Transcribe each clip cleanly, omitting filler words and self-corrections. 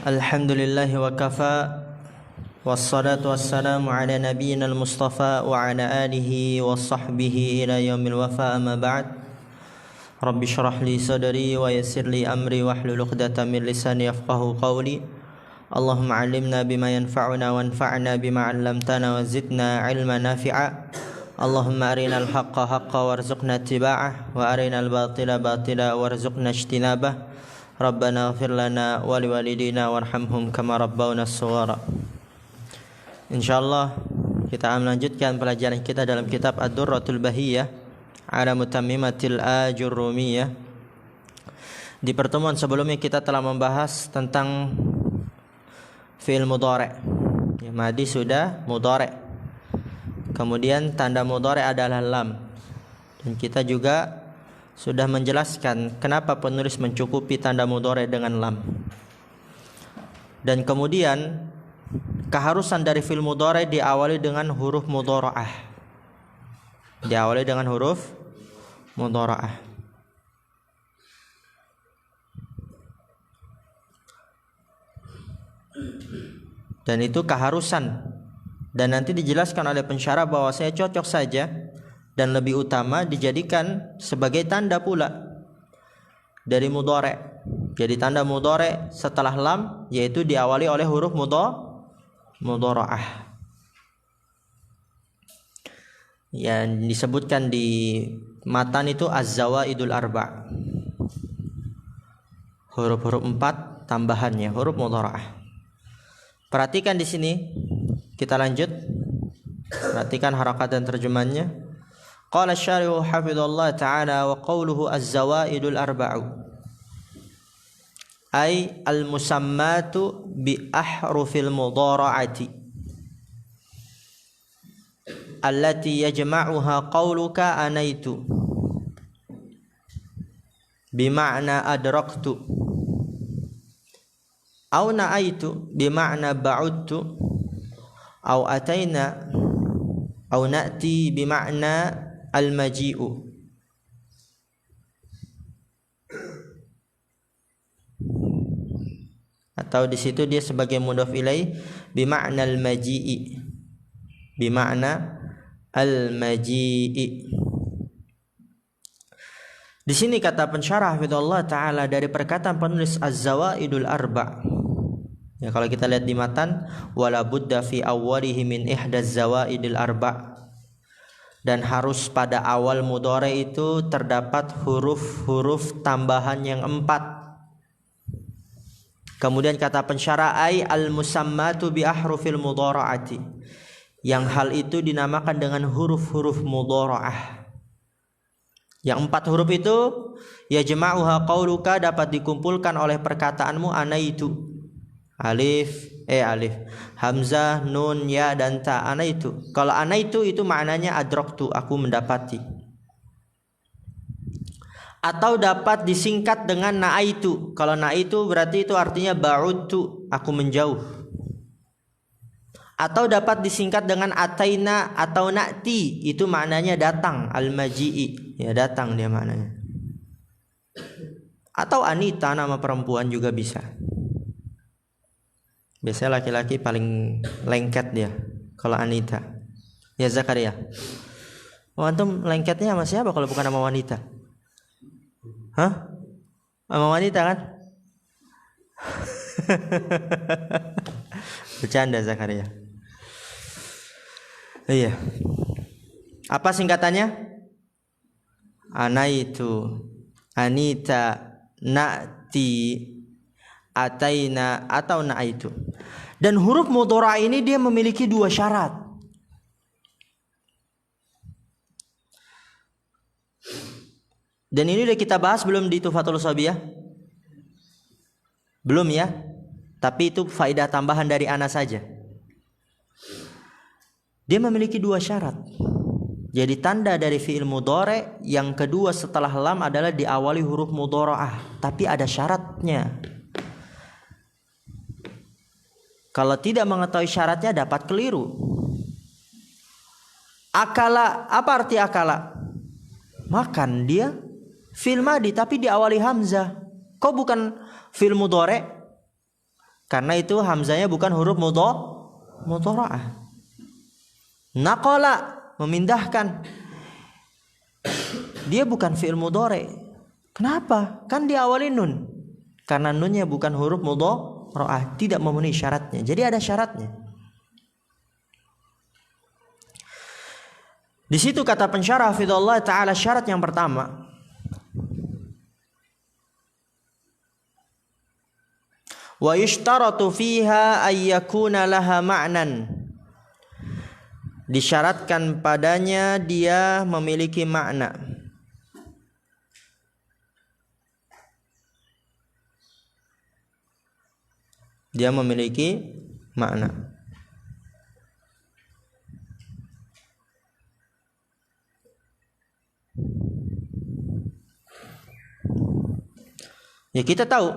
Alhamdulillahi wa kafa. Wassalatu wassalamu ala nabiyyina al-mustafa wa ala alihi wa sahbihi ila yaumil wafa, amma ba'd. Rabbi shrah li sadri wa yassir li amri wahlul 'uqdatam min lisani yafqahu qawli. Allahumma 'allimna bima yanfa'una wanfa'na bima 'allamtana wa zidna 'ilman nafi'a. Allahumma arinal haqqa haqqan warzuqna ittiba'ah wa arinal batila batila warzuqna ijtinabah. Rabbana ighfir lana wa liwalidina warhamhum kama rabbawna shaghira. Insyaallah kita akan melanjutkan pelajaran kita dalam kitab Ad-Durratul Bahiyah ala Mutammimatil Ajurrumiyah. Di pertemuan sebelumnya kita telah membahas tentang fi'il mudhari'. Ya, madi sudah mudhari'. Kemudian tanda mudhari' adalah lam. Dan kita juga sudah menjelaskan kenapa penulis mencukupi tanda mudhari' dengan lam. Dan kemudian keharusan dari fi'il mudhari' diawali dengan huruf mudhara'ah. Diawali dengan huruf mudhara'ah. Dan itu keharusan. Dan nanti dijelaskan oleh pensyarah bahwa saya cocok saja dan lebih utama dijadikan sebagai tanda pula dari mudhari'. Jadi tanda mudhari' setelah lam yaitu diawali oleh huruf mudhara'ah. Yang disebutkan di matan itu az-zawaidul arba'. Huruf-huruf 4 tambahannya huruf mudhara'ah. Perhatikan di sini. Kita lanjut. Perhatikan harakat dan terjemahannya. Qala asy-syarih hafizallahu ta'ala wa qawluhu az-zawaidul arba'u ay al-musammatu bi ahrufil mudhara'ati allati yajma'uha qawluka anaitu bima'na adraktu aw na'aitu bima'na ba'udtu aw ataina aw na'ti bima'na al-maji'u. Atau di situ dia sebagai mudhaf ilaih bima'na al-maji'i. Bima'na al-maji'i. Di sini kata pensyarah hafizallahu taala dari perkataan penulis az-zawaidul arba'. Ya, kalau kita lihat di matan wala budda fi awwalihi min ihdaz zawaidil arba'. Dan harus pada awal mudhari' itu terdapat huruf-huruf tambahan yang 4. Kemudian kata pensyarah ay al-musammatu bi ahrufil mudhara'ati. Yang hal itu dinamakan dengan huruf-huruf mudhara'ah. Yang 4 huruf itu yajma'uha qauluka dapat dikumpulkan oleh perkataanmu anaitu. Alif, hamzah, nun, ya dan ta. Anaitu. Kalau anaitu itu maknanya adraktu, aku mendapati. Atau dapat disingkat dengan na'aitu. Kalau na'aitu berarti itu artinya ba'udtu, aku menjauh. Atau dapat disingkat dengan ataina atau na'ti, itu maknanya datang, al-maji'i. Ya, datang dia maknanya. Atau anita, nama perempuan juga bisa. Biasanya laki-laki paling lengket dia kalau Anita. Ya Zakaria. Oh, antum lengketnya sama siapa kalau bukan sama wanita? Hah? Sama wanita kan? Bercanda Zakaria. Iya. Apa singkatannya? Anaitu, Anita, Na'ti, ataina atau na'aitu. Dan huruf mudhara' ini dia memiliki 2 syarat. Dan ini udah kita bahas belum di Tuhfatul Sabiyah? Belum ya? Tapi itu faedah tambahan dari ana saja. Dia memiliki 2 syarat. Jadi tanda dari fi'il mudhari' yang kedua setelah lam adalah diawali huruf mudhara'ah, tapi ada syaratnya. Kalau tidak mengetahui syaratnya dapat keliru. Akala, apa arti akala? Makan dia. Fi'il madi tapi diawali hamzah. Kok bukan fi'il mudhari'? Karena itu hamzanya bukan huruf mudhara'ah. Naqala, memindahkan. Dia bukan fi'il mudhari'. Kenapa? Kan diawali nun. Karena nunnya bukan huruf mudhara'ah, tidak memenuhi syaratnya. Jadi ada syaratnya. Di situ kata pensyarah hafizallahu taala, syarat yang pertama, wa yushtaratu fiha ay yakuna laha ma'nan. Disyaratkan padanya dia memiliki makna. Dia memiliki makna. Ya, kita tahu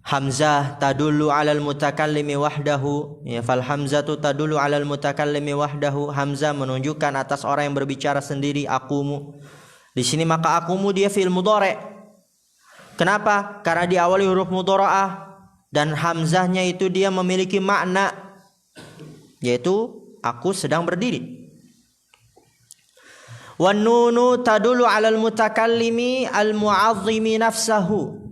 hamzah tadullu 'alal mutakallimi wahdahu, ya, fal hamzatu tadullu 'alal mutakallimi wahdahu. Hamzah menunjukkan atas orang yang berbicara sendiri, aqumu. Di sini maka aqumu dia fi'il mudhari'. Kenapa? Karena diawali huruf mudhara'ah dan hamzahnya itu dia memiliki makna, yaitu aku sedang berdiri. Wan nunu tadullu 'alal mutakallimi al-mu'azzimi nafsahu,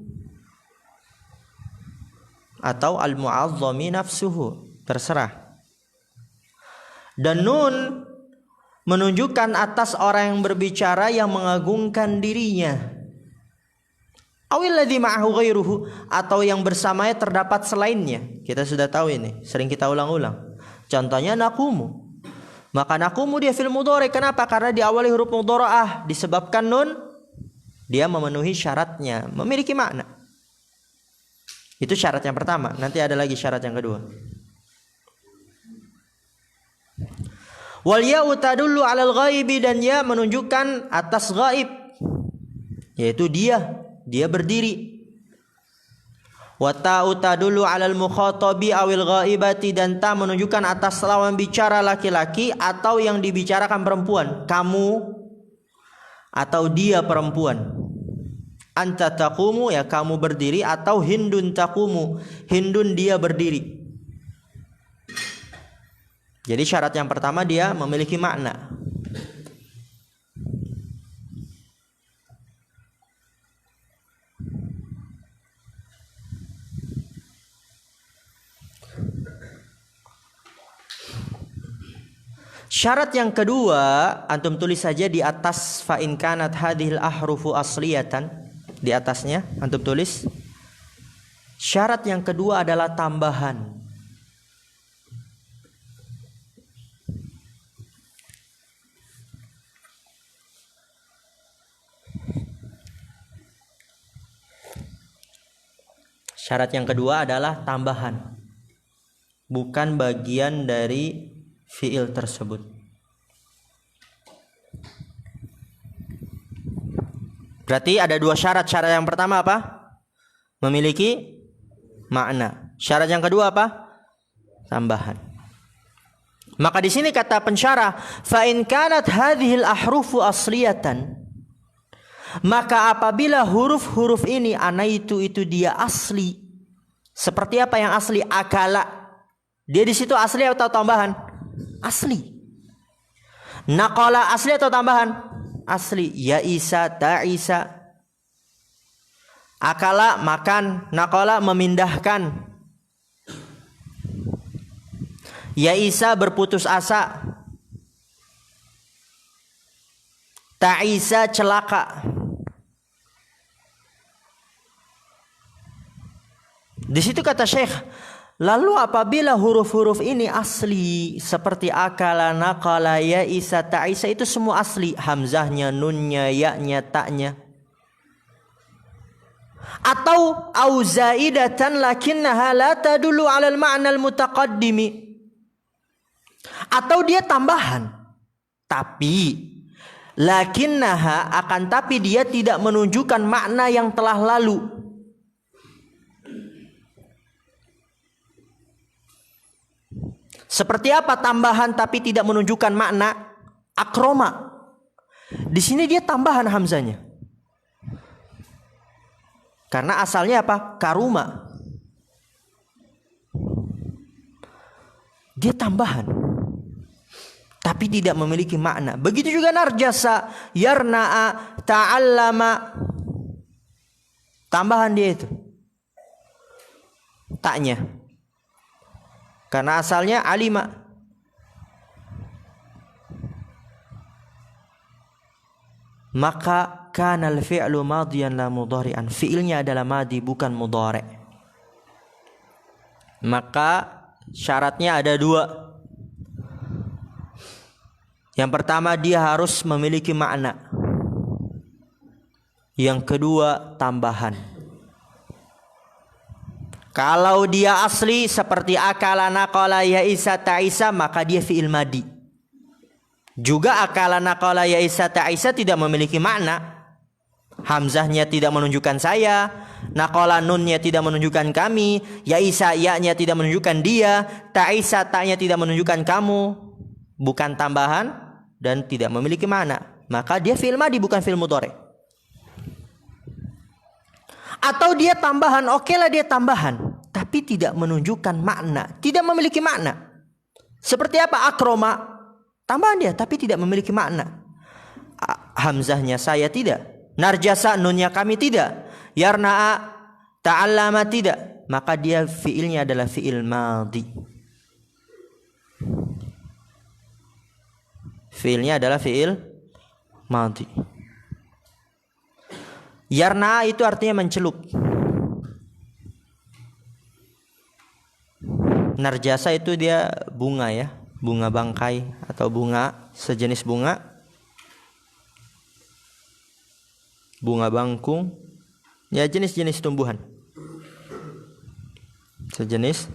atau al-mu'azzami nafsuhu, terserah. Dan nun menunjukkan atas orang yang berbicara yang mengagungkan dirinya. Awil ladzi ma'ahu ghairuhu, atau yang bersamanya terdapat selainnya. Kita sudah tahu ini, sering kita ulang-ulang. Contohnya naqumu. Maka naqumu dia fil mudhari'. Kenapa? Karena diawali huruf mudhara'ah, disebabkan nun dia memenuhi syaratnya, memiliki makna. Itu syarat yang pertama. Nanti ada lagi syarat yang kedua. Wal ya'u tadullu 'alal ghaibi, dan ya menunjukkan atas ghaib, yaitu dia berdiri. Wa ta'u tadullu 'alal mukhatabi awil ghaibati, dan ta menunjukkan atas lawan bicara laki-laki atau yang dibicarakan perempuan. Kamu atau dia perempuan. Anta taqumu, ya kamu berdiri, atau hindun taqumu, hindun dia berdiri. Jadi syarat yang pertama dia memiliki makna. Syarat yang kedua, antum tulis saja di atas fa in kanat hadhil ahrufu asliyatan. Di atasnya antum tulis syarat yang kedua adalah tambahan. Syarat yang kedua adalah tambahan, bukan bagian dari fiil tersebut. Berarti ada dua syarat. Syarat yang pertama apa? Memiliki makna. Syarat yang kedua apa? Tambahan. Maka di sini kata pensyarah, fa in kanat hadhil ahrufu asliyatan, maka apabila huruf-huruf ini anaitu itu dia asli. Seperti apa yang asli? Akala. Dia di situ asli atau tambahan? Asli. Naqala asli atau tambahan? Asli. Ya Isa, ta Isa. Akala makan, naqala memindahkan. Ya Isa berputus asa. Ta Isa celaka. Di situ kata Syekh, lalu apabila huruf-huruf ini asli seperti akala, naqala, ya Isa, ta Isa, itu semua asli, hamzahnya, nunnya, ya-nya, ta-nya. Atau au zaidatan lakinnaha la tadullu 'alal ma'nal mutaqaddimi. Atau dia tambahan, tapi lakinnaha, akan tapi dia tidak menunjukkan makna yang telah lalu. Seperti apa tambahan tapi tidak menunjukkan makna? Akroma. Di sini dia tambahan hamzanya. Karena asalnya apa? Karuma. dia tambahan, tapi tidak memiliki makna. Begitu juga narjasa, yarna'a, ta'allama, tambahan dia itu taknya, karena asalnya alima. Maka kana al-fi'lu madiyan la mudhari'an, fi'ilnya adalah madi bukan mudhari'. Maka syaratnya ada dua. Yang pertama, dia harus memiliki makna. Yang kedua, tambahan. Kalau dia asli seperti akala, naqala, ya'isa, ta'isa, maka dia fi'il madi. Juga akala, naqala, ya'isa, ta'isa tidak memiliki makna. Hamzahnya tidak menunjukkan saya, naqala nunnya tidak menunjukkan kami, ya'isa ya-nya tidak menunjukkan dia, ta'isa ta-nya tidak menunjukkan kamu. Bukan tambahan dan tidak memiliki makna. Maka dia fi'il madi bukan fi'il mudhari'. Atau dia tambahan, okelah dia tambahan, tapi tidak menunjukkan makna, tidak memiliki makna. Seperti apa? Akroma, tambahan dia, tapi tidak memiliki makna. Hamzahnya saya tidak, narjasa nunnya kami tidak, yarna'a ta'allama tidak. Maka dia fiilnya adalah fiil madhi. Fiilnya adalah fiil madhi. Yarna itu artinya mencelup. Narjasa itu dia bunga ya, bunga bangkai atau bunga sejenis bunga, bunga bangkung, ya jenis-jenis tumbuhan, sejenis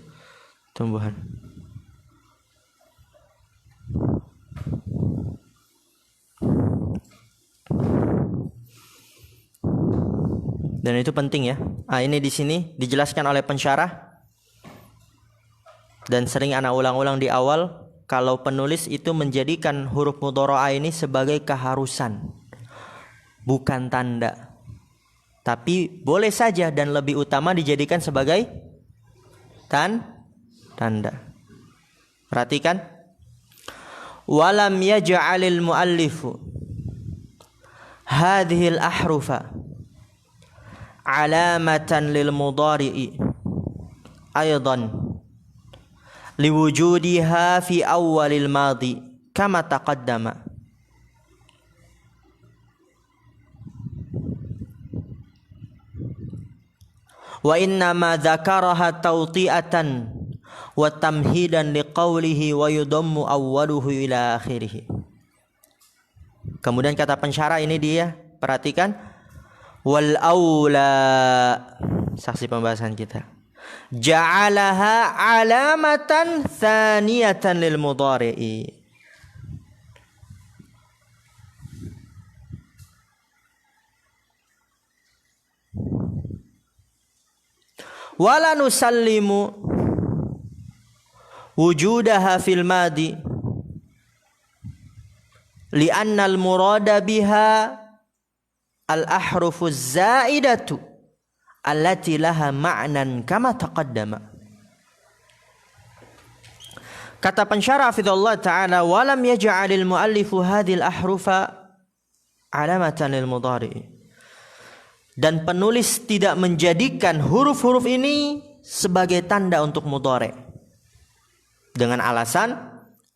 tumbuhan. Dan itu penting ya. Ini di sini dijelaskan oleh pensyarah. Dan sering ana ulang-ulang di awal, kalau penulis itu menjadikan huruf mudhara'ah ini sebagai keharusan, bukan tanda. Tapi boleh saja dan lebih utama dijadikan sebagai tanda. Perhatikan. Walam yaj'alil muallifu hadhil ahrufa alamatan lil mudhari'i aidan liwujudiha fi awwalil madhi kama taqaddama. Wa inna ma dzakaraha tawti'atan wa tamhidan liqaulihi wa yudammu awwaluhu ila akhirih. Kemudian kata pensyarah ini dia, perhatikan, wal aula, saksi pembahasan kita, ja'alaha alamatan thaniyatan lil mudhari'i. Wala nusallimu wujudaha fil madi li'anna al murada biha al-ahrufu zaidatu allati laha ma'nan kama taqaddama. Kata pensyarah hafizallahu ta'ala, walam yaj'alil muallifu hadhil ahrufa alamatan lil mudhari'. Dan penulis tidak menjadikan huruf-huruf ini sebagai tanda untuk mudhari'. Dengan alasan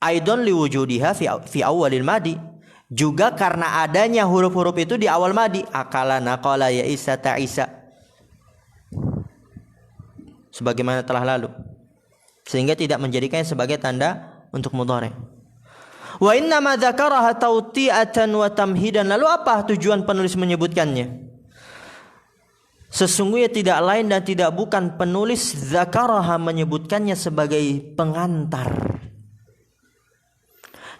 aidan liwujudiha fi awwalil madi, juga karena adanya huruf-huruf itu di awal madi, akala, naqala, ya'isa, ta'isa, sebagaimana telah lalu, sehingga tidak menjadikannya sebagai tanda untuk mudhari'. Wa inna ma dzakaraha tawti'atan wa tamhidan. Lalu apa tujuan penulis menyebutkannya? Sesungguhnya tidak lain dan tidak bukan penulis dzakaraha menyebutkannya sebagai pengantar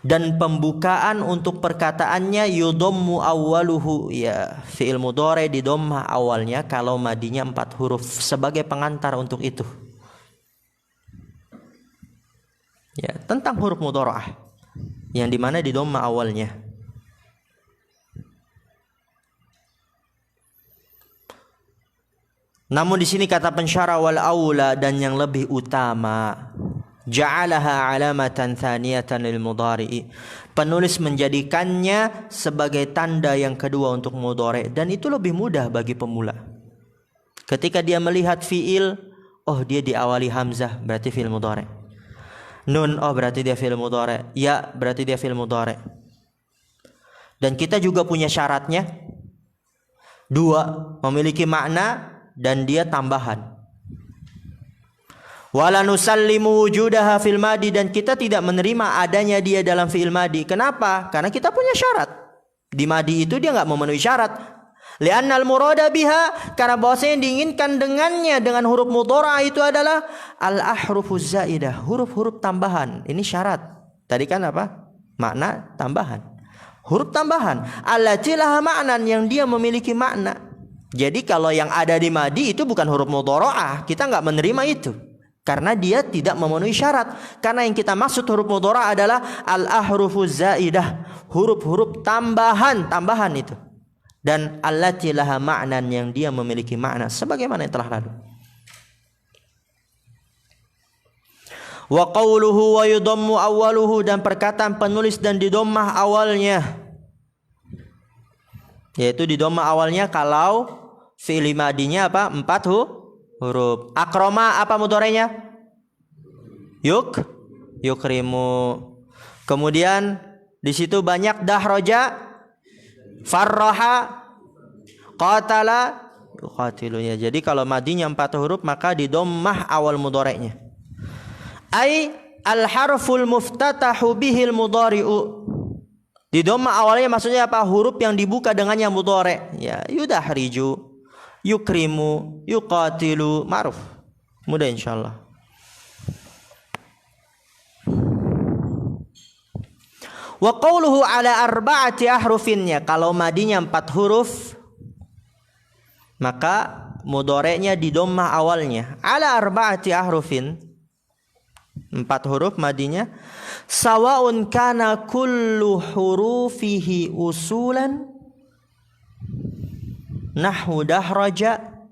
dan pembukaan untuk perkataannya yudammu awwaluhu, ya fi'il mudhari di dhammah awalnya kalau madinya 4 huruf, sebagai pengantar untuk itu. Ya, tentang huruf mudhara'ah yang dimana di dhammah awalnya. Namun di sini kata pensyarah wal aula, dan yang lebih utama, ja'alaha alamatan thaniyatan lil mudhari'i. Penulis menjadikannya sebagai tanda yang kedua untuk mudhari', dan itu lebih mudah bagi pemula. Ketika dia melihat fiil, oh dia diawali hamzah, berarti fiil mudhari'. Nun, oh berarti dia fiil mudhari'. Ya, berarti dia fiil mudhari'. Dan kita juga punya syaratnya. Dua, memiliki makna dan dia tambahan. Wala nusallimu wujudaha fil madi, dan kita tidak menerima adanya dia dalam fiil madi. Kenapa? Karena kita punya syarat. Di madi itu dia enggak memenuhi syarat. Li'annal murada biha, karena bahwasanya yang diinginkan dengannya dengan huruf mudhara' itu adalah al-ahrufuz zaidah, huruf-huruf tambahan. Ini syarat. Tadi kan apa? Makna tambahan. Huruf tambahan. Allati laha ma'nan, yang dia memiliki makna. Jadi kalau yang ada di madi itu bukan huruf mudhara'ah, kita enggak menerima itu. Karena dia tidak memenuhi syarat. Karena yang kita maksud huruf mudhara' adalah al-ahrufuz zaidah, huruf-huruf tambahan itu. Dan allati laha ma'nan, yang dia memiliki makna sebagaimana yang telah lalu. Wa qawluhu wa yudammu awwaluhu, dan perkataan penulis dan didommah awalnya, yaitu didommah awalnya kalau fi'il madinya apa? 4 huruf. Akroma apa mudhari'nya? Yukrimu. Kemudian di situ banyak dahroja, farraha, qatala, yuqatilunya. Jadi kalau madinya 4 huruf maka didommah awal mudhari'nya. Ai al-harful muftatahu bihil mudhari'u. Didommah awalnya maksudnya apa? Huruf yang dibuka dengannya mudhari'. Ya, yudahriju, yukrimu, yuqatilu, ma'ruf. Mudah insyaallah. Wa qawluhu ala arba'ati ahrufinnya, kalau madinya 4 huruf maka mudhari'nya didommah awalnya. Ala arba'ati ahrufin, 4 huruf madinya. Sawa'un kana kullu hurufihi usulan nahwu dahraja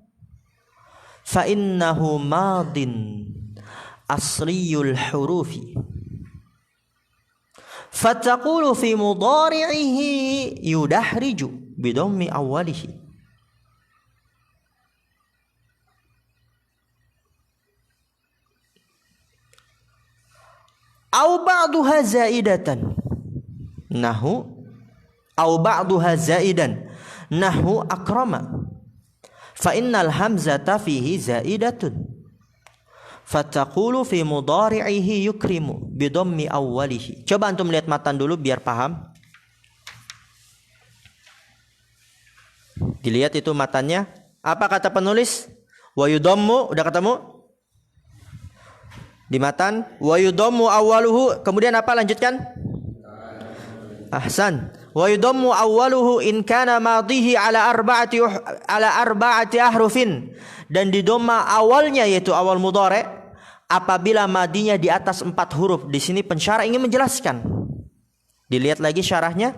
fa innahu madin asliyul hurufi. Fataqulu fi mudhari'ihi yudahriju bidhammi awwalihi. Au ba'duha zaidatan nahu, au ba'duha zaidan nahu akrama fa innal hamzata fihi zaidatun fataqulu fi mudhari'ihi yukrimu bidhammi awwalihi. Coba antum lihat matan dulu biar paham. Dilihat itu matannya. Apa kata penulis? Wa yudhammu, udah ketemu? Di matan wa yudhammu awwaluhu, kemudian apa, lanjutkan? Ahsan. Wa yudhammu awwaluhu in kana madhihi ala arba'ati ahrufin, dan di dhamma awalnya yaitu awal mudhari' apabila madinya di atas 4 huruf. Di sini pensyarah ingin menjelaskan. Dilihat lagi syarahnya.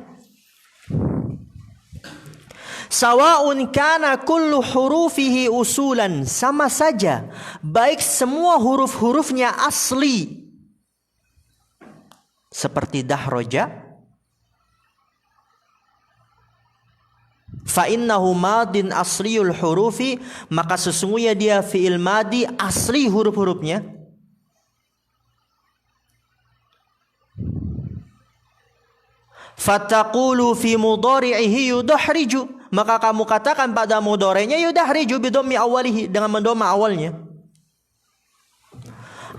Sawa'un kana kullu hurufihi usulan, sama saja baik semua huruf-hurufnya asli seperti dahroja, fa innahu madin asliyul hurufi, maka sesungguhnya dia fi'il madi asli huruf-hurufnya. Fataqulu fi mudhari'ihi yudahriju, maka kamu katakan pada mudhari'nya yudahriju bidhammi awwalihi, dengan mendomah awalnya.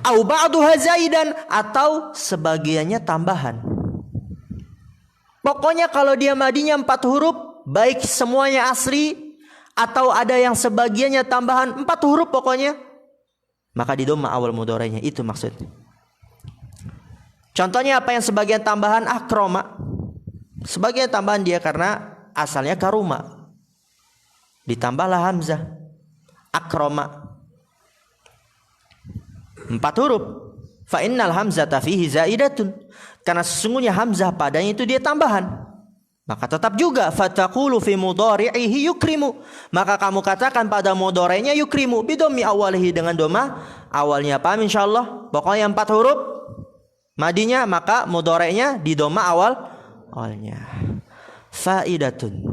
Au ba'duha zaidan, atau sebagiannya tambahan. Pokoknya kalau dia madinya 4 huruf, baik semuanya asli atau ada yang sebagiannya tambahan, 4 huruf pokoknya, maka didomah awal mudhari'nya. Itu maksudnya. Contohnya apa yang sebagian tambahan? Akroma. Sebagian tambahan dia karena asalnya karuma, ditambahlah hamzah. Akroma 4 huruf. Fa innal hamzata fihi zaidatun, karena sesungguhnya hamzah padanya itu dia tambahan. Maka tetap juga fataqulu fi mudhari'ihi yukrimu. Maka kamu katakan pada mudhari'nya yukrimu bidhammi awalihi, dengan doma awalnya. Paham insyaallah? Pokoknya 4 huruf madinya, maka mudhari'nya di doma awalnya. Faidatun.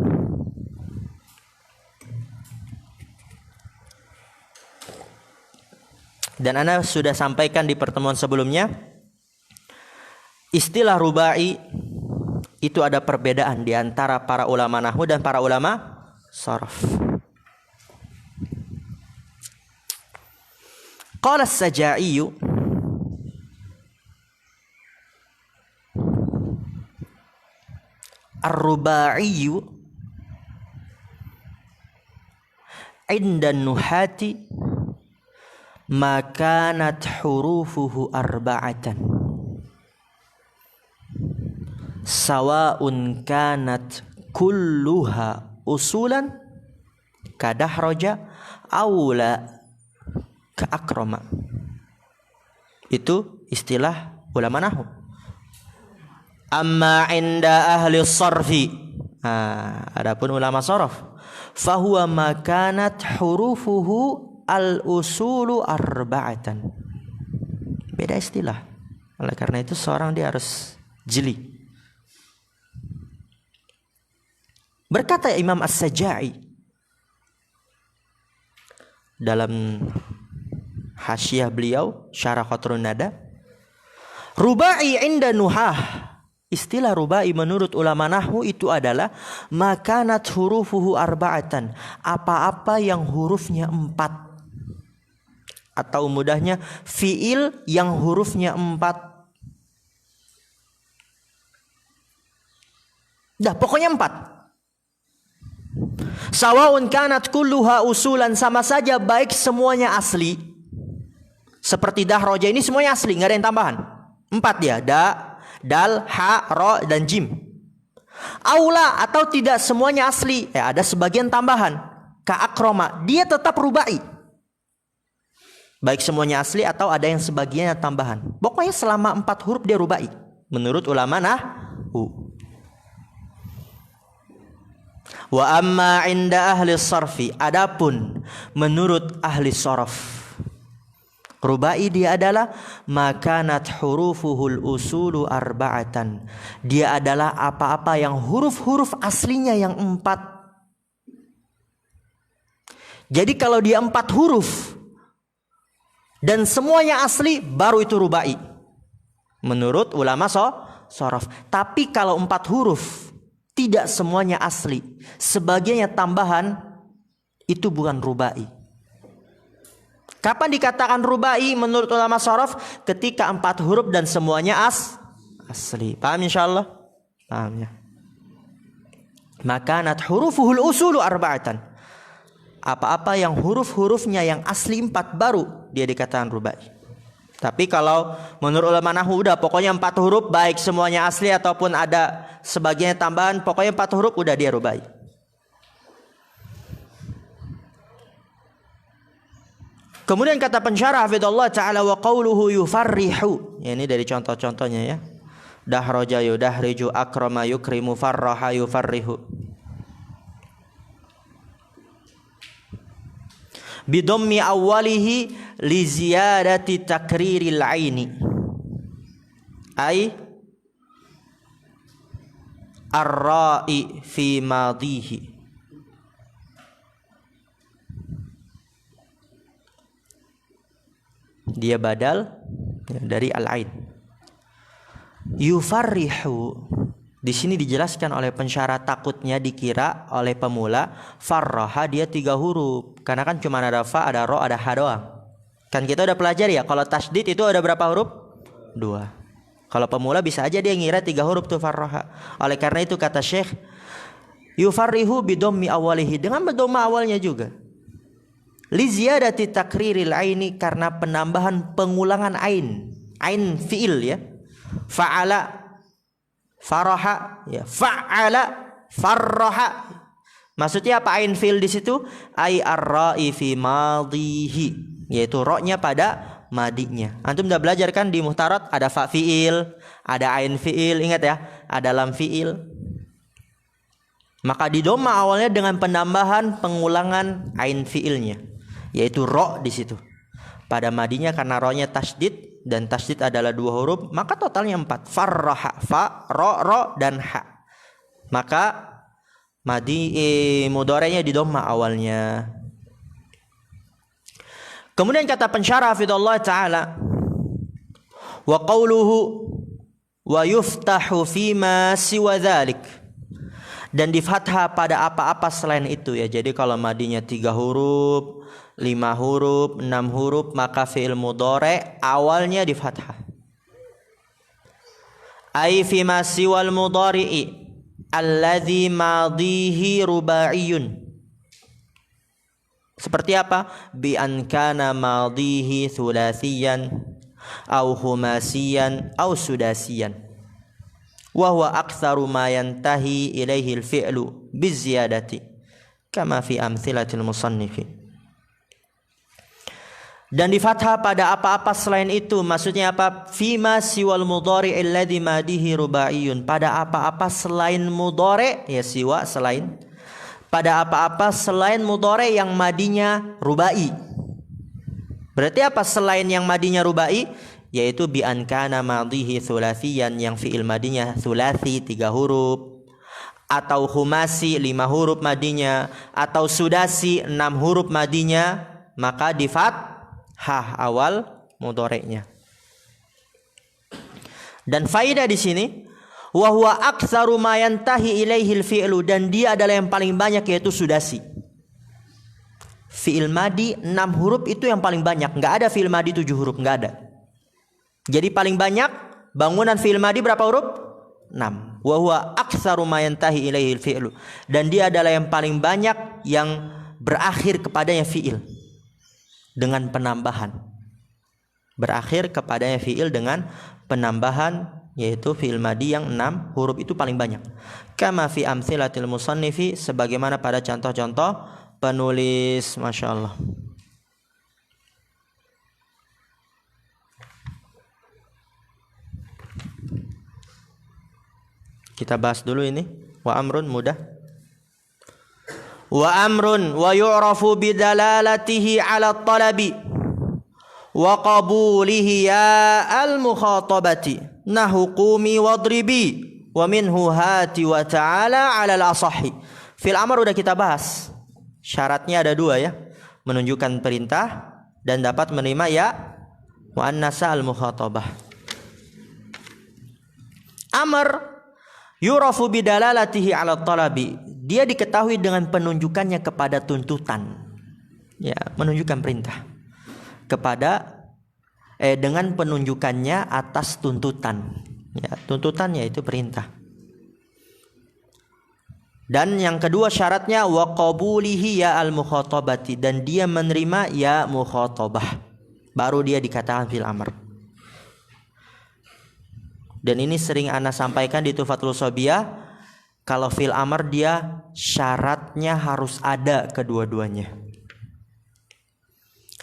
Dan Anda sudah sampaikan di pertemuan sebelumnya, istilah rubai itu ada perbedaan di antara para ulama nahwu dan para ulama sharaf. Qala as-Sajai ar-rubai inda nuhati ma kanat hurufuhu arba'atan sawa'un kanat kulluha usulan kadahraja aula ka akrama. Itu istilah ulama nahwu. Amma inda ahli sarfi, adapun ulama saraf, fahuwa ma kanat hurufuhu al usulu arba'atan. Beda istilah. Oleh karena itu seorang dia harus jeli. Berkata Imam As-Sajai dalam hasyiah beliau Syarah Qatrun Nada, rubai inda nuhah, istilah rubai menurut ulama nahwu itu adalah makanat hurufuhu arba'atan, apa-apa yang hurufnya 4, atau mudahnya fiil yang hurufnya 4. Dah pokoknya 4. Sawa'un kanat kulluha usulan, sama saja baik semuanya asli. Seperti dahroja ini semuanya asli, nggak ada yang tambahan. 4 dia, dal, ha, ro, dan jim. Aula atau tidak semuanya asli, ada sebagian tambahan. Ka akroma, dia tetap rubai. Baik semuanya asli atau ada yang sebagiannya tambahan. Pokoknya selama 4 huruf dia rubai. Menurut ulama nahwu. Wa amma inda ahli sarfi, adapun menurut ahli saraf, rubai dia adalah makanat hurufuhul usulu arba'atan. Dia adalah apa-apa yang huruf-huruf aslinya yang 4. Jadi kalau dia 4 huruf dan semuanya asli, baru itu rubai menurut ulama saraf. Tapi kalau 4 huruf tidak semuanya asli, sebagiannya tambahan, itu bukan rubai. Kapan dikatakan rubai menurut ulama saraf? Ketika 4 huruf dan semuanya asli. Paham insyaallah? Paham ya? Makanat hurufuhul usulu arba'atan. Apa-apa yang huruf-hurufnya yang asli 4 baru dia dikatakan rubai. Tapi kalau menurut ulama nahwu udah pokoknya 4 huruf, baik semuanya asli ataupun ada sebagiannya tambahan, pokoknya 4 huruf udah dia rubai. Kemudian kata pensyarah hafizallahu taala wa qauluhu yufarrihu. Ya, ini dari contoh-contohnya ya. Dahraja yudahriju, akrama yukrimu, farraha yufarrihu. Bidhammi awwalihi li ziyadati takriril aini, ay ar-ra'i fi madihi. Dia badal dari al-ain. Yufarrihu di sini dijelaskan oleh pensyarah, takutnya dikira oleh pemula farraha dia 3 huruf. Karena kan cuma ada fa, ada ro, ada ha doang. Kan kita udah pelajari ya, kalau tasdid itu ada berapa huruf? 2. Kalau pemula bisa aja dia ngira 3 huruf tuh farraha. Oleh karena itu kata Syekh, yufarrihu bidhammi awalihi, dengan dhamma awalnya juga. Li ziyadati takriril aini, karena penambahan pengulangan ain. Ain fiil ya. Fa'ala faraha, ya, fa'ala farraha. Maksudnya apa ain fiil di situ? Ai ar-ra'i fi madihi, yaitu ro-nya pada madinya. Antum udah belajar kan di muhtarat ada fa fiil, ada ain fiil, ingat ya, ada lam fiil. Maka di dhamma awalnya dengan penambahan pengulangan ain fiilnya, yaitu ro di situ. Pada madinya karena ro-nya tasydid dan tasydid adalah 2 huruf, maka totalnya 4. Farraha, fa, ro dan ha. Maka madi mudhari'nya di dhamma awalnya. Kemudian kata pensyarah hafizallahu taala, wa qawluhu wa yuftahu fima siwa dzalik, dan di fathah pada apa-apa selain itu ya. Jadi kalau madinya 3 huruf, 5 huruf, 6 huruf, maka fi'il mudhari' awalnya di fathah. Ai fima siwal mudhari'i alladzi madihi rubaiyun. Seperti apa? Bi an kana madihi thulatsiyan au humasiyan au sudasiyan. Wa huwa aktsaru ma yantahi ilaihi al-fi'lu biziyadati kama fi amtsilatil musannifi. Dan di fathah pada apa-apa selain itu, maksudnya apa? Fima siwal mudhari' alladhi madihi rubaiyun, pada apa-apa selain mudhari', ya siwa selain, pada apa-apa selain mudhari' yang madinya rubai. Berarti apa selain yang madinya rubai? Yaitu bi an kana madihi thulatsiyan, yang fi'il madinya thulatsi 3 huruf, atau humasi 5 huruf madinya, atau sudasi 6 huruf madinya, maka di fathah awal mudhari'nya. Dan faidah di sini, wa huwa aktsaru ma yantahi ilaihi al-fi'lu, dan dia adalah yang paling banyak, yaitu sudasi. Fi'il madi 6 huruf itu yang paling banyak, enggak ada fi'il madi 7 huruf, enggak ada. Jadi paling banyak bangunan fi'il madi berapa huruf? 6. Wa huwa aktsaru ma yantahi ilaihi al-fi'lu, dan dia adalah yang paling banyak yang berakhir kepadanya fi'il dengan penambahan. Berakhir kepadanya fi'il dengan penambahan, yaitu fi'il madi yang 6 huruf itu paling banyak. Kama fi amtsilatil musannifi, sebagaimana pada contoh-contoh penulis. Masya Allah. Kita bahas dulu ini. Wa amrun mudah. Wa amrun wa yu'rafu bidalalatihi ala talabi wa qabulihi ya al-mukhatabati nahu qumi wadribi wa minhu hati wa ta'ala ala al-asahhi. Fil amr udah kita bahas. Syaratnya ada 2 ya. Menunjukkan perintah dan dapat menerima ya muannasa al-mukhatabah. Amr yurafu bidalalatihi ala talabi, dia diketahui dengan penunjukannya kepada tuntutan, ya, menunjukkan perintah kepada dengan penunjukannya atas tuntutan, ya, tuntutannya itu perintah. Dan yang kedua syaratnya wa qabulihi ya al mukhatabati, dan dia menerima ya mukhatabah, baru dia dikatakan fil amr. Dan ini sering ana sampaikan di Tuhfatul Shobiyah, kalau fil amr dia syaratnya harus ada kedua-duanya.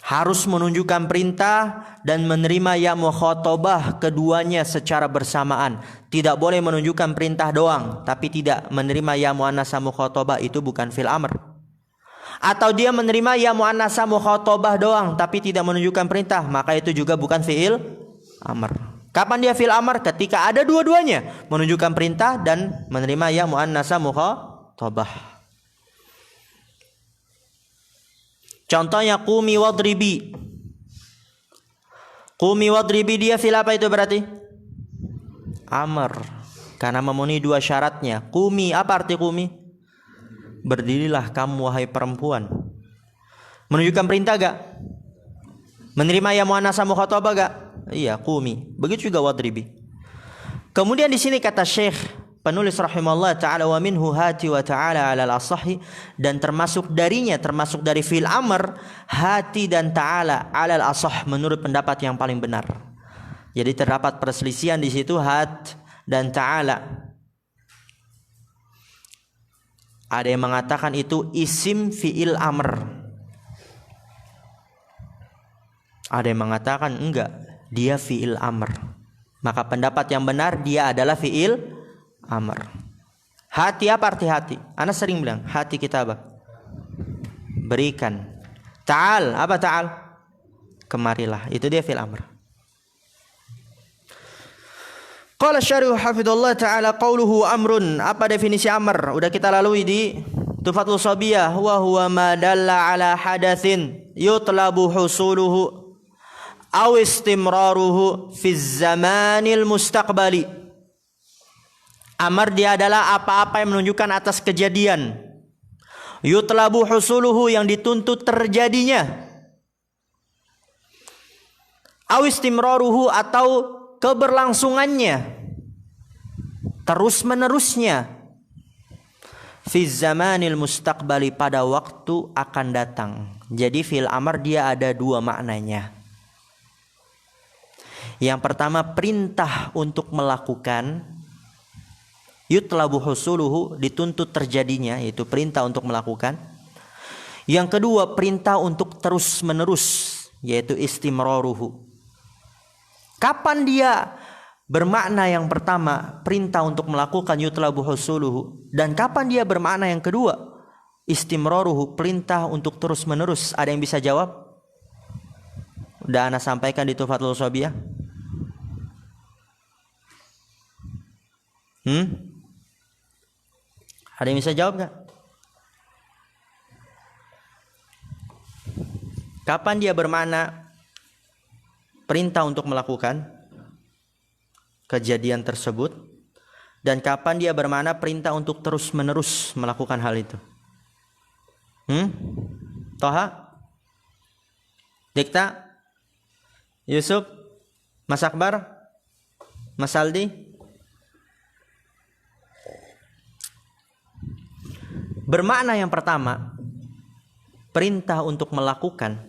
Harus menunjukkan perintah dan menerima ya mukhatabah keduanya secara bersamaan. Tidak boleh menunjukkan perintah doang tapi tidak menerima ya muannasa mukhatabah, itu bukan fil amr. Atau dia menerima ya muannasa mukhatabah doang tapi tidak menunjukkan perintah, maka itu juga bukan fi'il amr. Kapan dia fil amr? Ketika ada dua-duanya, menunjukkan perintah dan menerima ya muannasa mukhatabah. Contohnya qumi wadribi. Qumi wadribi dia fil apa itu berarti? Amr. Karena memenuhi 2 syaratnya. Qumi, apa arti qumi? Berdirilah kamu wahai perempuan. Menunjukkan perintah gak? Menerima ya muannasa mukhatabah gak? Iya, qumi. Begitu juga wadribi. Kemudian di sini kata Syekh penulis rahimahullah taala, wa minhu hati wa ta'ala 'ala al-asahhi, dan termasuk darinya, termasuk dari fil amr, hati dan ta'ala 'ala al-asah, menurut pendapat yang paling benar. Jadi terdapat perselisihan di situ hat dan ta'ala. Ada yang mengatakan itu isim fi'il amr. Ada yang mengatakan enggak, dia fi'il amr. Maka pendapat yang benar dia adalah fi'il amr. Hati apa arti hati? Ana sering bilang hati kita apa? Berikan. Ta'al, apa ta'al? Kemarilah. Itu dia fi'il amr. Qala syarih hafidhullah ta'ala qauluhu amrun. Apa definisi amr? Udah kita lalui di Tufatul Sabiyah. Wa huwa ma dalla ala hadatsin yutlabu husuluhu aw istimraruhu fi zamanil mustaqbali. Amar dia adalah apa-apa yang menunjukkan atas kejadian. Yutlabu husuluhu yang dituntut terjadinya. Aw istimraruhu atau keberlangsungannya. Terus menerusnya. Fi zamanil mustaqbali pada waktu akan datang. Jadi fi'il amr dia ada dua maknanya. Yang pertama perintah untuk melakukan. Yutlabu husuluhu dituntut terjadinya, yaitu perintah untuk melakukan. Yang kedua perintah untuk terus menerus, yaitu istimraruhu. Kapan dia bermakna yang pertama perintah untuk melakukan yutlabu husuluhu, dan kapan dia bermakna yang kedua istimraruhu, perintah untuk terus menerus? Ada yang bisa jawab? Udah ana sampaikan di Tufatul Sabiyah. Ada yang bisa jawab gak? Kapan dia bermakna perintah untuk melakukan kejadian tersebut, dan kapan dia bermakna perintah untuk terus menerus melakukan hal itu? Toha? Dikta? Yusuf? Mas Akbar? Mas Aldi? Bermakna yang pertama perintah untuk melakukan,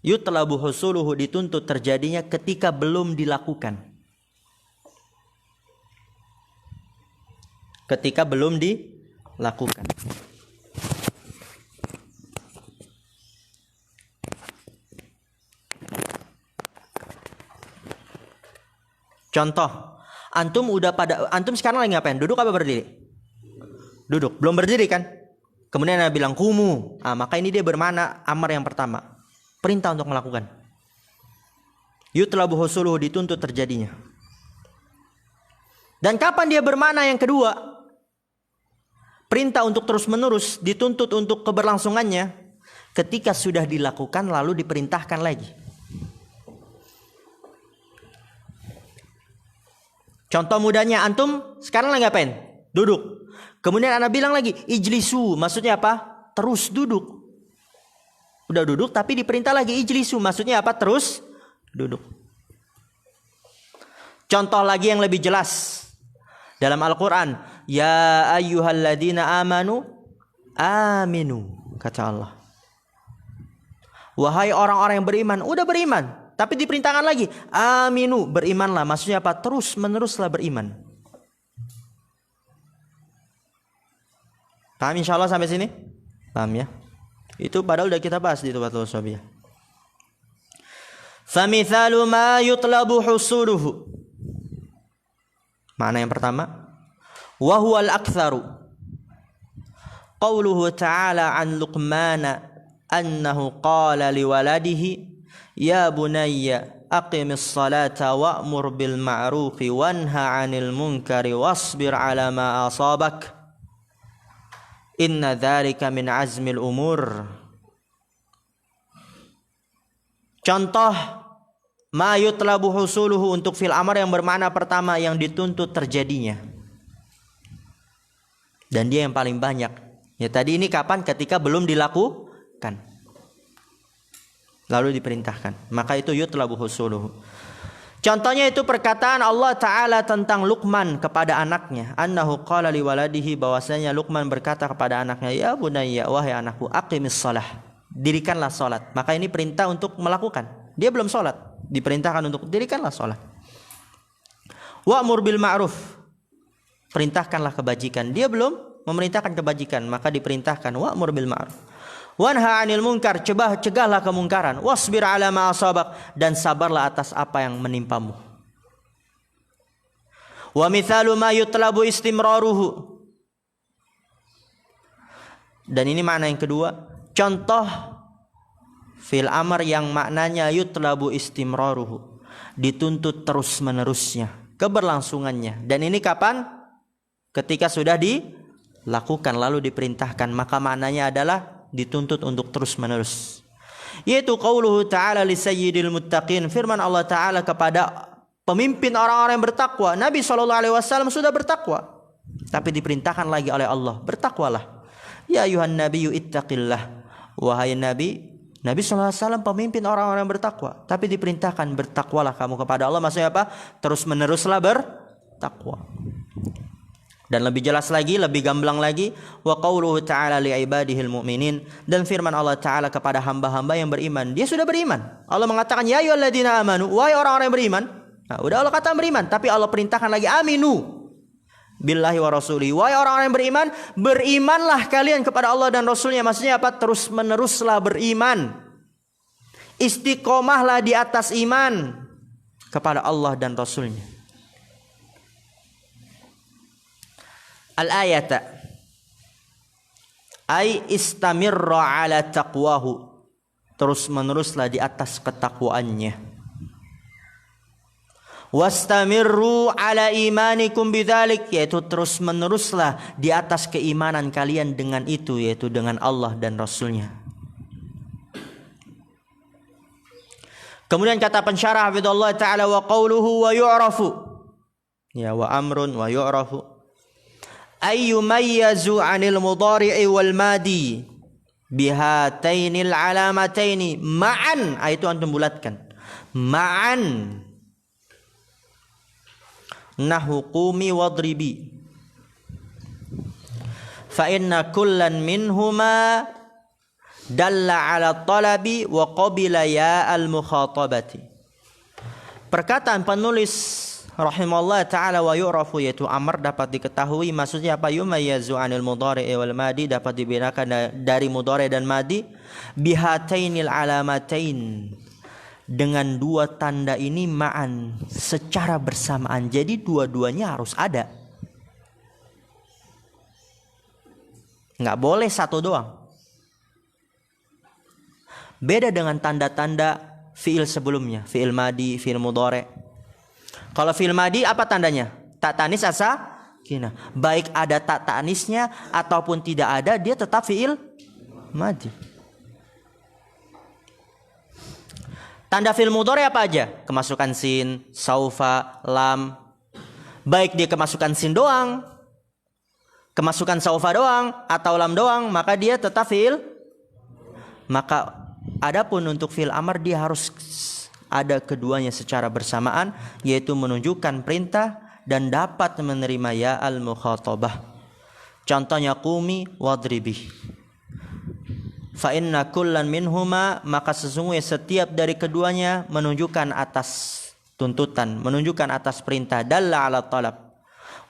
yutlabu husuluhu dituntut terjadinya ketika belum dilakukan. Ketika belum dilakukan. Contoh, antum sekarang lagi ngapain? Duduk apa berdiri? Duduk, belum berdiri kan? Kemudian Anda bilang kumu. Maka ini dia bermakna amar yang pertama, perintah untuk melakukan. Yutlabu husuluhu dituntut terjadinya. Dan kapan dia bermakna yang kedua? Perintah untuk terus menerus dituntut untuk keberlangsungannya ketika sudah dilakukan lalu diperintahkan lagi. Contoh mudahnya, antum sekarang lagi ngapain? Duduk. Kemudian Anda bilang lagi ijlisu, maksudnya apa? Terus duduk. Udah duduk tapi diperintah lagi ijlisu, maksudnya apa? Terus duduk. Contoh lagi yang lebih jelas dalam Al-Quran, ya ayyuhalladzina amanu aminu, kata Allah. Wahai orang-orang yang beriman, udah beriman, tapi diperintahkan lagi aminu, berimanlah, maksudnya apa? Terus meneruslah beriman. Paham insyaallah sampai sini? Paham ya? Itu padahal udah kita bahas di Tufatul Sabiyah. Famithalu ma yutlabu husuluhu. Makna yang pertama, wa huwal aktsaru. Qauluhu ta'ala an Luqman annahu qala liwaladihi ya bunayya aqimis salata wa'mur bil ma'rufi wanha 'anil munkari wasbir 'ala ma asabak. Inna dzalika min azmil umur. Contoh ma yutlabu husuluhu untuk fil amr yang bermakna pertama yang dituntut terjadinya. Dan dia yang paling banyak. Ya tadi ini kapan? Ketika belum dilakukan. Lalu diperintahkan. Maka itu yutlabu husuluhu. Contohnya itu perkataan Allah Ta'ala tentang Luqman kepada anaknya. Annahu qala liwaladihi, bahwasanya Luqman berkata kepada anaknya, ya bunayya, wahai anakku, aqimis salah, dirikanlah salat. Maka ini perintah untuk melakukan. Dia belum salat, diperintahkan untuk dirikanlah salat. Wa'mur bil ma'ruf, perintahkanlah kebajikan. Dia belum memerintahkan kebajikan, maka diperintahkan wa'mur bil ma'ruf. Wanha 'anil munkar, cegahlah kemungkaran. Wasbir 'ala ma asabak, dan sabarlah atas apa yang menimpamu. Wa mithalu ma yutlabu istimraruhu. Dan ini makna yang kedua. Contoh fi'il amr yang maknanya yutlabu istimraruhu, dituntut terus menerusnya, keberlangsungannya. Dan ini kapan? Ketika sudah dilakukan lalu diperintahkan, maka maknanya adalah dituntut untuk terus menerus. Yaitu qauluhu ta'ala li sayyidil muttaqin, firman Allah Ta'ala kepada pemimpin orang-orang yang bertakwa. Nabi SAW sudah bertakwa, tapi diperintahkan lagi oleh Allah, bertakwalah. Ya ayuhan nabiyyu ittaqillah. Wahai Nabi SAW pemimpin orang-orang yang bertakwa, tapi diperintahkan bertakwalah kamu kepada Allah. Maksudnya apa? Terus meneruslah bertakwa. Dan lebih jelas lagi, lebih gamblang lagi, wa qauluhu ta'ala li ibadihil mu'minin, dan firman Allah Ta'ala kepada hamba-hamba yang beriman. Dia sudah beriman. Allah mengatakan ya ayyuhalladzina amanu, wahai orang-orang yang beriman. Nah, udah Allah kata beriman, tapi Allah perintahkan lagi aminu billahi wa rasulihi. Wahai orang-orang yang beriman, berimanlah kalian kepada Allah dan Rasulnya. Maksudnya apa? Terus meneruslah beriman. Istiqomahlah di atas iman kepada Allah dan Rasulnya. Al-ayata ay istamirra ala taqwahu, terus meneruslah di atas ketakwaannya. Wastamirru ala imanikum bidzalik, yaitu terus meneruslah di atas keimanan kalian dengan itu, yaitu dengan Allah dan Rasulnya. Kemudian kata pensyarah hafizallahu ta'ala, wa qauluhu wa yu'rafu, ya wa amrun wa yu'rafu ay yumayyazu 'anil mudhari'i wal madi bihatainil alamataini ma'an. Itu antum bulatkan, ma'an, nahu qumi wadribi, fa inna kullan minhuma dalla ala talabi wa qabila ya al mukhatabati. Perkataan penulis rahimahullah ta'ala wa yu'rafu, yaitu amr dapat diketahui, maksudnya apa? Yumayyazu 'anil mudhari'i wal madi, dapat dibedakan dari mudhari' dan madi, bihatainil alamatain, dengan dua tanda ini, ma'an, secara bersamaan. Jadi dua-duanya harus ada, nggak boleh satu doang. Beda dengan tanda-tanda fi'il sebelumnya, fi'il madi, fi'il mudhari'. Kalau fi'il madi apa tandanya? Tak tanis asa kina. Baik ada tak tanisnya ataupun tidak ada, dia tetap fi'il madi. Tanda fi'il mudhari' apa aja? Kemasukan sin, saufa, lam. Baik dia kemasukan sin doang, kemasukan saufa doang, atau lam doang, maka dia tetap fi'il. Maka adapun untuk fi'il amr, dia harus ada keduanya secara bersamaan, yaitu menunjukkan perintah dan dapat menerima ya al mukhatabah. Contohnya qumi wadribi. Fa inna kullan minhuma, maka sesungguhnya setiap dari keduanya menunjukkan atas tuntutan, menunjukkan atas perintah, dalla ala talab.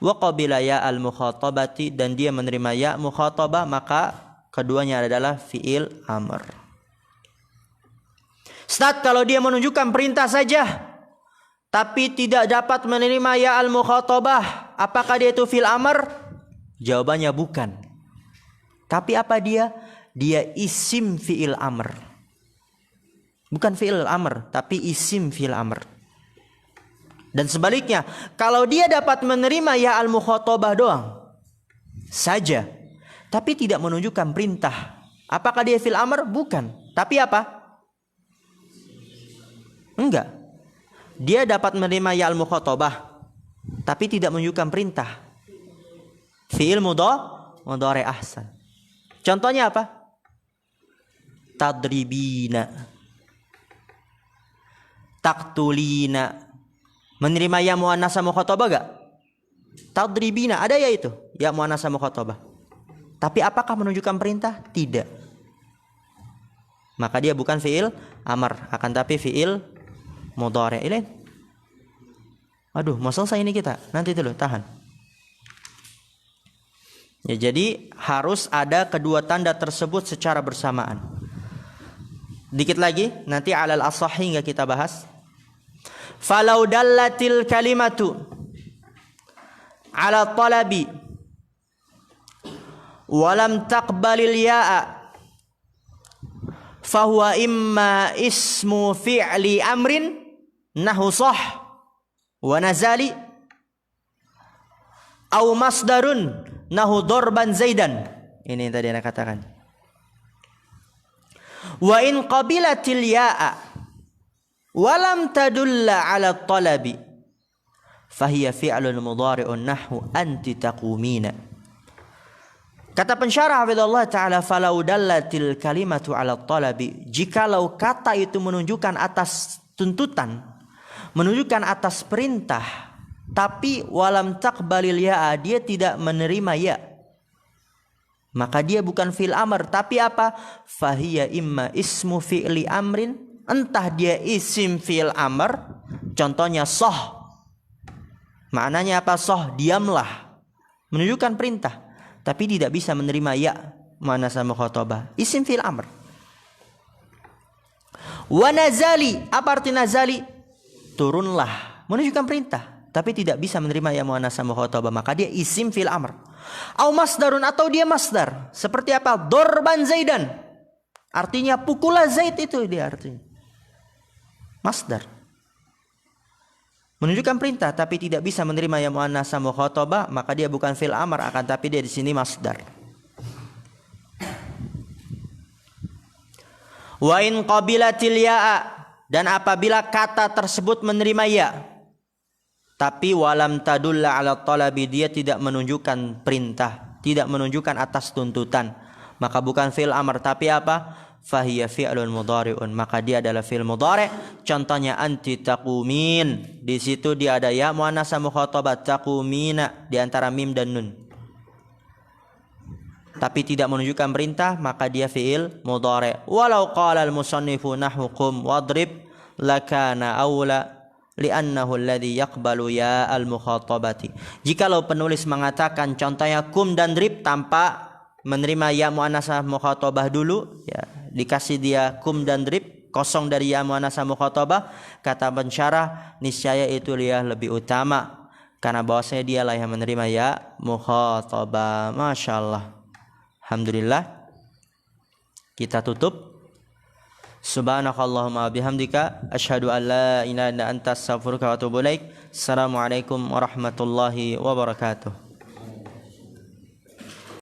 Wa qabila ya al mukhatabati, dan dia menerima ya mukhatabah, maka keduanya adalah fi'il amr. Ustaz, kalau dia menunjukkan perintah saja tapi tidak dapat menerima ya al mukhatabah, apakah dia itu fi'il amr? Jawabannya bukan. Tapi apa dia? Dia isim fi'il amr. Bukan fi'il amr, tapi isim fi'il amr. Dan sebaliknya, kalau dia dapat menerima ya al mukhatabah doang saja, tapi tidak menunjukkan perintah, apakah dia fi'il amr? Bukan. Tapi apa? Enggak. Dia dapat menerima ya al mukhatabah tapi tidak menunjukkan perintah. Fi'il mudhari' ahsan. Contohnya apa? Tadribina, taktulina. Menerima ya muannasa mukhatabah enggak? Tadribina ada ya itu, ya muannasa mukhatabah. Tapi apakah menunjukkan perintah? Tidak. Maka dia bukan fi'il amr, akan tapi fi'il mudhari'. Ilain. Aduh, mau selesai ini kita. Nanti dulu, tahan. Ya, jadi harus ada kedua tanda tersebut secara bersamaan. Dikit lagi, nanti alal as-sahih enggak kita bahas. Falau dallatil kalimatu ala talabi walam taqbalil ya'a fahuwa imma ismu fi'li amrin nahu sah wa nazali au masdarun nahu dorban zaidan. Ini yang tadi Anda katakan. Wa in qabilatil ya'a walam tadulla ala talabi fahiya fi'lun mudhari'un nahu anti taqumina. Kata pensyarah hafizallahu taala, falau dallatil kalimatu ala talabi, jikalau kata itu menunjukkan atas tuntutan, menunjukkan atas perintah, tapi walam taqbalil ya'a, dia tidak menerima ya, maka dia bukan fi'il amr, tapi apa? Fahiya imma ismu fi'li amrin, entah dia isim fi'il amr, contohnya soh. Maknanya apa? Soh, diamlah, menunjukkan perintah, tapi tidak bisa menerima ya, muannats mukhatabah, isim fi'il amr. Wa nazali, apa arti nazali? Turunlah, menunjukkan perintah, tapi tidak bisa menerima ya muannats mukhatabah, maka dia isim fi'il amr. Au masdarun, atau dia masdar. Seperti apa? Dorban zaidan, artinya pukullah Zaid, itu dia artinya. Masdar, menunjukkan perintah tapi tidak bisa menerima ya muannats mukhatabah, maka dia bukan fi'il amr, akan tapi dia di sini masdar. Wa in qabilatil ya'a, dan apabila kata tersebut menerima ya, tapi walam tadulla ala talabi, dia tidak menunjukkan perintah, tidak menunjukkan atas tuntutan, maka bukan fi'il amr, tapi apa? Fahiya fi'lun mudhari'un, maka dia adalah fi'il mudhari'. Contohnya anti taqumin, di situ dia ada ya muannats mukhatabah taqumina di antara mim dan nun, tapi tidak menunjukkan perintah, maka dia fi'il mudhari'. Walau qala al-musannifu nahwu qum wadrib lakana aula li'annahu alladhi yaqbalu ya al-mukhatabati. Jikalau penulis mengatakan contohnya kum dan drib tanpa menerima ya muannats mukhatabah dulu, ya, dikasih dia kum dan drib kosong dari ya muannats mukhatabah, kata pensyarah niscaya itu dia lebih utama, karena bahwasanya dialah yang menerima ya mukhatabah. Masyaallah. Alhamdulillah. Kita tutup. Subhanakallahumma bihamdika asyhadu an la ilaha illa anta astaghfiruka wa atubu ilaik. Assalamualaikum warahmatullahi wabarakatuh.